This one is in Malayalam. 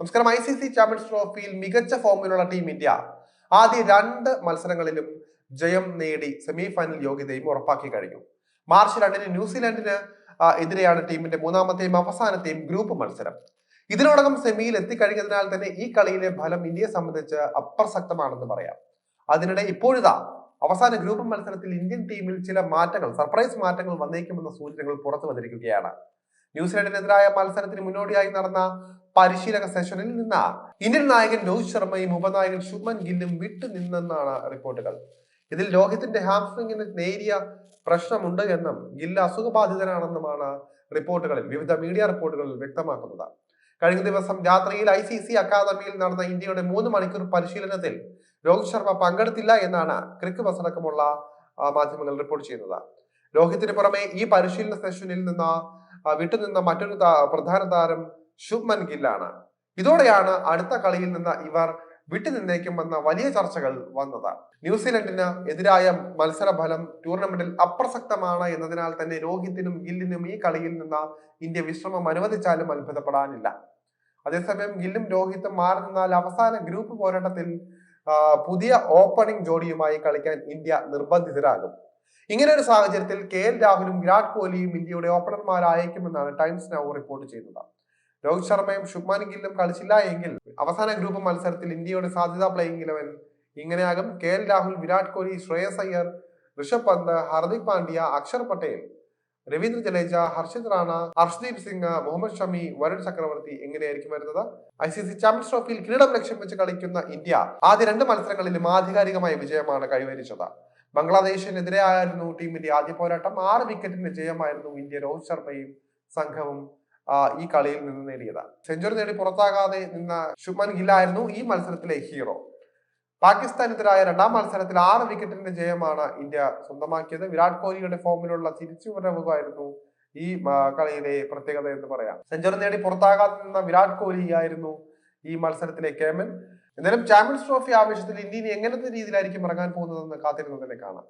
നമസ്കാരം. ICC ചാമ്പ്യൻസ് ട്രോഫിയിൽ മികച്ച ഫോമിലുള്ള ടീം ഇന്ത്യ ആദ്യ 2 മത്സരങ്ങളിലും ജയം നേടി സെമി ഫൈനൽ യോഗ്യതയും ഉറപ്പാക്കി കഴിഞ്ഞു. മാർച്ച് 2-ന് ന്യൂസിലാൻഡിന് എതിരെയാണ് ടീമിന്റെ മൂന്നാമത്തെയും അവസാനത്തെയും ഗ്രൂപ്പ് മത്സരം. ഇതിനോടകം സെമിയിൽ എത്തിക്കഴിഞ്ഞതിനാൽ തന്നെ ഈ കളിയിലെ ഫലം ഇന്ത്യയെ സംബന്ധിച്ച് അപ്രസക്തമാണെന്ന് പറയാം. അതിനിടെ ഇപ്പോഴിതാ അവസാന ഗ്രൂപ്പ് മത്സരത്തിൽ ഇന്ത്യൻ ടീമിൽ ചില മാറ്റങ്ങൾ, സർപ്രൈസ് മാറ്റങ്ങൾ വന്നേക്കുമെന്ന സൂചനകൾ പുറത്തു വന്നിരിക്കുകയാണ്. ന്യൂസിലാൻഡിനെതിരായ മത്സരത്തിന് മുന്നോടിയായി നടന്ന പരിശീലക സെഷനിൽ നിന്ന് ഇന്ത്യൻ നായകൻ രോഹിത് ശർമ്മയും ഉപനായകൻ ശുഭ്മൻ ഗില്ലും വിട്ടുനിന്നെന്നാണ് റിപ്പോർട്ടുകൾ. ഇതിൽ രോഹിത്തിന്റെ ഹാംസ്ട്രിങ്ങിന് നേരിയ പ്രശ്നമുണ്ട് എന്നും ഗില്ല് അസുഖബാധിതനാണെന്നുമാണ് വിവിധ മീഡിയ റിപ്പോർട്ടുകളിൽ വ്യക്തമാക്കുന്നത്. കഴിഞ്ഞ ദിവസം രാത്രിയിൽ ICC അക്കാദമിയിൽ നടന്ന ഇന്ത്യയുടെ 3 മണിക്കൂർ പരിശീലനത്തിൽ രോഹിത് ശർമ്മ പങ്കെടുത്തില്ല എന്നാണ് ക്രിക്ക് ബസ് അടക്കമുള്ള മാധ്യമങ്ങൾ റിപ്പോർട്ട് ചെയ്യുന്നത്. രോഹിത്തിന് പുറമെ ഈ പരിശീലന സെഷനിൽ നിന്ന് വിട്ടുനിന്ന മറ്റൊരു പ്രധാന താരം ശുഭ്മൻ ഗില്ലാണ്. ഇതോടെയാണ് അടുത്ത കളിയിൽ നിന്ന് ഇവർ വിട്ടുനിന്നേക്കുമെന്ന വലിയ ചർച്ചകൾ വന്നത്. ന്യൂസിലൻഡിന് എതിരായ മത്സരഫലം ടൂർണമെന്റിൽ അപ്രസക്തമാണ് എന്നതിനാൽ തന്നെ രോഹിത്തിനും ഗില്ലിനും ഈ കളിയിൽ നിന്ന് ഇന്ത്യ വിശ്രമം അനുവദിച്ചാലും അത്ഭുതപ്പെടാനില്ല. അതേസമയം ഗില്ലും രോഹിത്തും മാറി നിന്നാൽ അവസാന ഗ്രൂപ്പ് പോരാട്ടത്തിൽ പുതിയ ഓപ്പണിംഗ് ജോഡിയുമായി കളിക്കാൻ ഇന്ത്യ നിർബന്ധിതരാകും. ഇങ്ങനെ ഒരു സാഹചര്യത്തിൽ KL രാഹുലും വിരാട് കോഹ്ലിയും ഇന്ത്യയുടെ ഓപ്പണർമാരായേക്കുമെന്നാണ് ടൈംസ് നൗ റിപ്പോർട്ട് ചെയ്യുന്നത്. രോഹിത് ശർമ്മയും ശുഭ്മാൻ ഗില്ലും കളിച്ചില്ല എങ്കിൽ അവസാന ഗ്രൂപ്പ് മത്സരത്തിൽ ഇന്ത്യയുടെ സാധ്യത പ്ലേയിങ് 11 ഇങ്ങനെയാകും: KL രാഹുൽ, വിരാട് കോഹ്ലി, ശ്രേയസ് അയ്യർ, ഋഷഭ് പന്ത്, ഹാർദിക് പാണ്ഡ്യ, അക്ഷർ പട്ടേൽ, രവീന്ദ്ര ജഡേജ, ഹർഷിത് റാണ, ഹർഷ്ദീപ് സിംഗ്, മുഹമ്മദ് ഷമി, വരുൺ ചക്രവർത്തി എങ്ങനെയായിരിക്കും വരുന്നത്? ICC ചാമ്പ്യൻസ് ട്രോഫിയിൽ കിരീടം ലക്ഷ്യം വെച്ച് കളിക്കുന്ന ഇന്ത്യ ആദ്യ 2 മത്സരങ്ങളിലും ആധികാരികമായ വിജയമാണ് കൈവരിച്ചത്. ബംഗ്ലാദേശിനെതിരെയായിരുന്നു ടീമിന്റെ ആദ്യ പോരാട്ടം. 6 വിക്കറ്റിന്റെ ജയമായിരുന്നു ഇന്ത്യ രോഹിത് ശർമ്മയും സംഘവും ഈ കളിയിൽ നിന്ന് നേടിയത്. സെഞ്ചുറി നേടി പുറത്താകാതെ നിന്ന ശുഭ്മൻ ഗില്ലായിരുന്നു ഈ മത്സരത്തിലെ ഹീറോ. പാകിസ്ഥാനെതിരായ 2ാം മത്സരത്തിൽ 6 വിക്കറ്റിന്റെ ജയമാണ് ഇന്ത്യ സ്വന്തമാക്കിയത്. വിരാട് കോഹ്ലിയുടെ ഫോമിലുള്ള തിരിച്ചുവരവായിരുന്നു ഈ കളിയിലെ പ്രത്യേകത എന്ന് പറയാം. സെഞ്ചുറി നേടി പുറത്താകാതെ നിന്ന വിരാട് കോഹ്ലി ആയിരുന്നു ഈ മത്സരത്തിലെ കേമൻ. എന്തായാലും ചാമ്പ്യൻസ് ട്രോഫി ആവേശത്തിൽ ഇന്ത്യ എങ്ങനത്തെ രീതിയിലായിരിക്കും ഇറങ്ങാൻ പോകുന്നതെന്ന് കാത്തിരുന്നതിനെ കാണാം.